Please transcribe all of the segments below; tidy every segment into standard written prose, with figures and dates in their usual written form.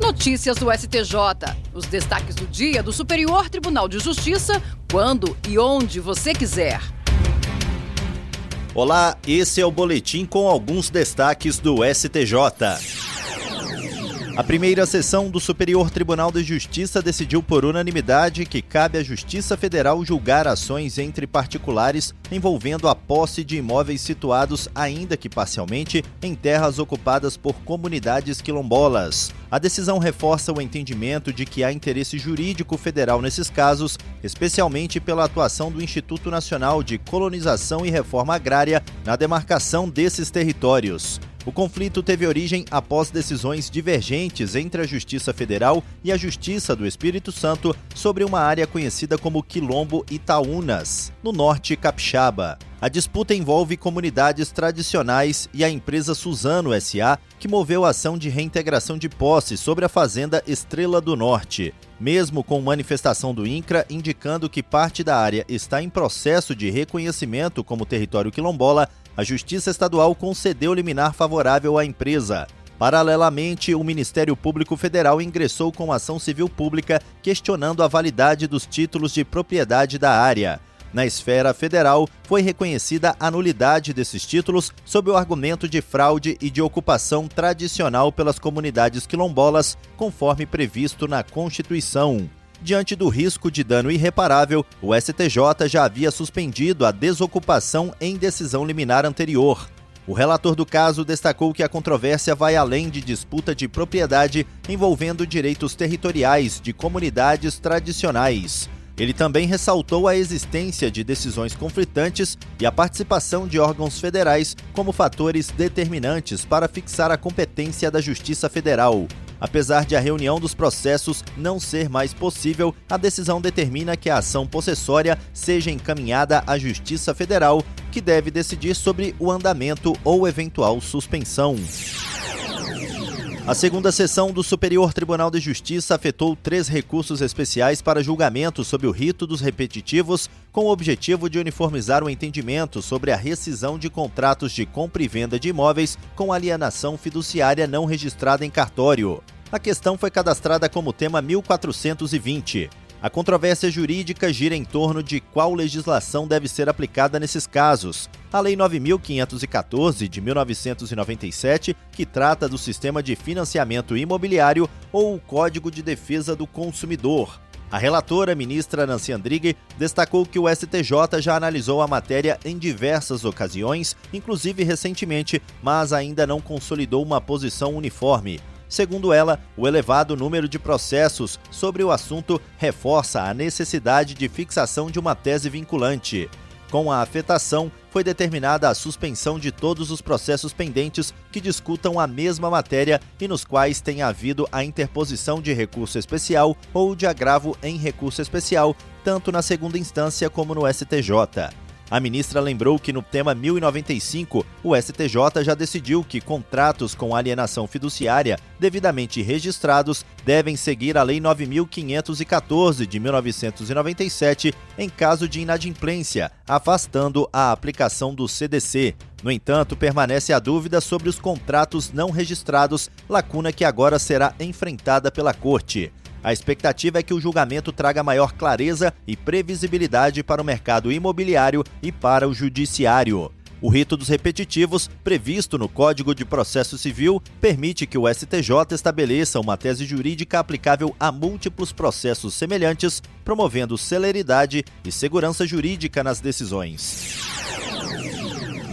Notícias do STJ. Os destaques do dia do Superior Tribunal de Justiça, quando e onde você quiser. Olá, esse é o boletim com alguns destaques do STJ. A primeira sessão do Superior Tribunal de Justiça decidiu por unanimidade que cabe à Justiça Federal julgar ações entre particulares envolvendo a posse de imóveis situados, ainda que parcialmente, em terras ocupadas por comunidades quilombolas. A decisão reforça o entendimento de que há interesse jurídico federal nesses casos, especialmente pela atuação do Instituto Nacional de Colonização e Reforma Agrária na demarcação desses territórios. O conflito teve origem após decisões divergentes entre a Justiça Federal e a Justiça do Espírito Santo sobre uma área conhecida como Quilombo Itaúnas, no norte capixaba. A disputa envolve comunidades tradicionais e a empresa Suzano S.A., que moveu a ação de reintegração de posse sobre a fazenda Estrela do Norte. Mesmo com manifestação do INCRA indicando que parte da área está em processo de reconhecimento como território quilombola, a Justiça Estadual concedeu liminar favorável à empresa. Paralelamente, o Ministério Público Federal ingressou com ação civil pública questionando a validade dos títulos de propriedade da área. Na esfera federal, foi reconhecida a nulidade desses títulos sob o argumento de fraude e de ocupação tradicional pelas comunidades quilombolas, conforme previsto na Constituição. Diante do risco de dano irreparável, o STJ já havia suspendido a desocupação em decisão liminar anterior. O relator do caso destacou que a controvérsia vai além de disputa de propriedade envolvendo direitos territoriais de comunidades tradicionais. Ele também ressaltou a existência de decisões conflitantes e a participação de órgãos federais como fatores determinantes para fixar a competência da Justiça Federal. Apesar de a reunião dos processos não ser mais possível, a decisão determina que a ação possessória seja encaminhada à Justiça Federal, que deve decidir sobre o andamento ou eventual suspensão. A segunda sessão do Superior Tribunal de Justiça afetou 3 recursos especiais para julgamento sob o rito dos repetitivos, com o objetivo de uniformizar o entendimento sobre a rescisão de contratos de compra e venda de imóveis com alienação fiduciária não registrada em cartório. A questão foi cadastrada como tema 1420. A controvérsia jurídica gira em torno de qual legislação deve ser aplicada nesses casos. A Lei 9.514, de 1997, que trata do sistema de financiamento imobiliário, ou o Código de Defesa do Consumidor. A relatora, ministra Nancy Andrighi, destacou que o STJ já analisou a matéria em diversas ocasiões, inclusive recentemente, mas ainda não consolidou uma posição uniforme. Segundo ela, o elevado número de processos sobre o assunto reforça a necessidade de fixação de uma tese vinculante. Com a afetação, foi determinada a suspensão de todos os processos pendentes que discutam a mesma matéria e nos quais tenha havido a interposição de recurso especial ou de agravo em recurso especial, tanto na segunda instância como no STJ. A ministra lembrou que no tema 1095, o STJ já decidiu que contratos com alienação fiduciária devidamente registrados devem seguir a Lei 9.514, de 1997, em caso de inadimplência, afastando a aplicação do CDC. No entanto, permanece a dúvida sobre os contratos não registrados, lacuna que agora será enfrentada pela Corte. A expectativa é que o julgamento traga maior clareza e previsibilidade para o mercado imobiliário e para o judiciário. O rito dos repetitivos, previsto no Código de Processo Civil, permite que o STJ estabeleça uma tese jurídica aplicável a múltiplos processos semelhantes, promovendo celeridade e segurança jurídica nas decisões.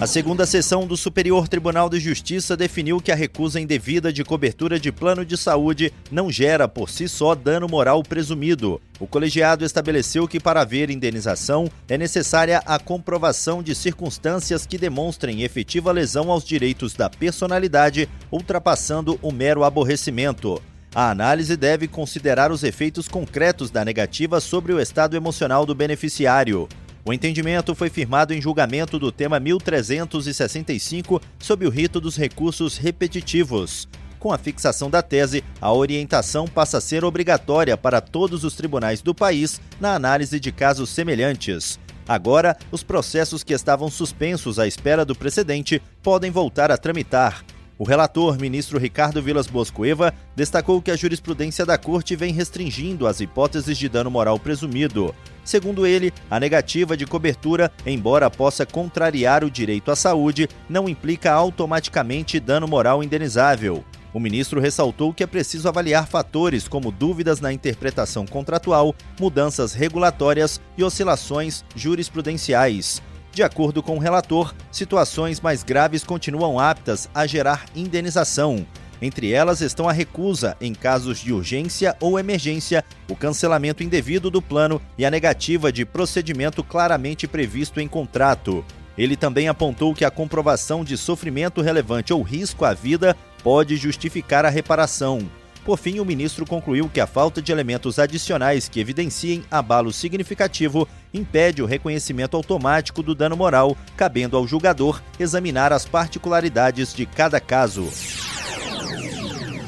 A segunda sessão do Superior Tribunal de Justiça definiu que a recusa indevida de cobertura de plano de saúde não gera por si só dano moral presumido. O colegiado estabeleceu que para haver indenização é necessária a comprovação de circunstâncias que demonstrem efetiva lesão aos direitos da personalidade, ultrapassando o mero aborrecimento. A análise deve considerar os efeitos concretos da negativa sobre o estado emocional do beneficiário. O entendimento foi firmado em julgamento do tema 1365 sob o rito dos recursos repetitivos. Com a fixação da tese, a orientação passa a ser obrigatória para todos os tribunais do país na análise de casos semelhantes. Agora, os processos que estavam suspensos à espera do precedente podem voltar a tramitar. O relator, ministro Ricardo Vilas Boas Cueva, destacou que a jurisprudência da Corte vem restringindo as hipóteses de dano moral presumido. Segundo ele, a negativa de cobertura, embora possa contrariar o direito à saúde, não implica automaticamente dano moral indenizável. O ministro ressaltou que é preciso avaliar fatores como dúvidas na interpretação contratual, mudanças regulatórias e oscilações jurisprudenciais. De acordo com o relator, situações mais graves continuam aptas a gerar indenização. Entre elas estão a recusa em casos de urgência ou emergência, o cancelamento indevido do plano e a negativa de procedimento claramente previsto em contrato. Ele também apontou que a comprovação de sofrimento relevante ou risco à vida pode justificar a reparação. Por fim, o ministro concluiu que a falta de elementos adicionais que evidenciem abalo significativo impede o reconhecimento automático do dano moral, cabendo ao julgador examinar as particularidades de cada caso.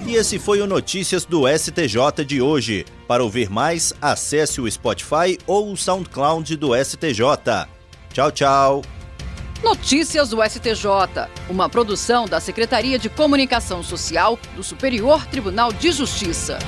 E esse foi o Notícias do STJ de hoje. Para ouvir mais, acesse o Spotify ou o SoundCloud do STJ. Tchau, tchau. Notícias do STJ, uma produção da Secretaria de Comunicação Social do Superior Tribunal de Justiça.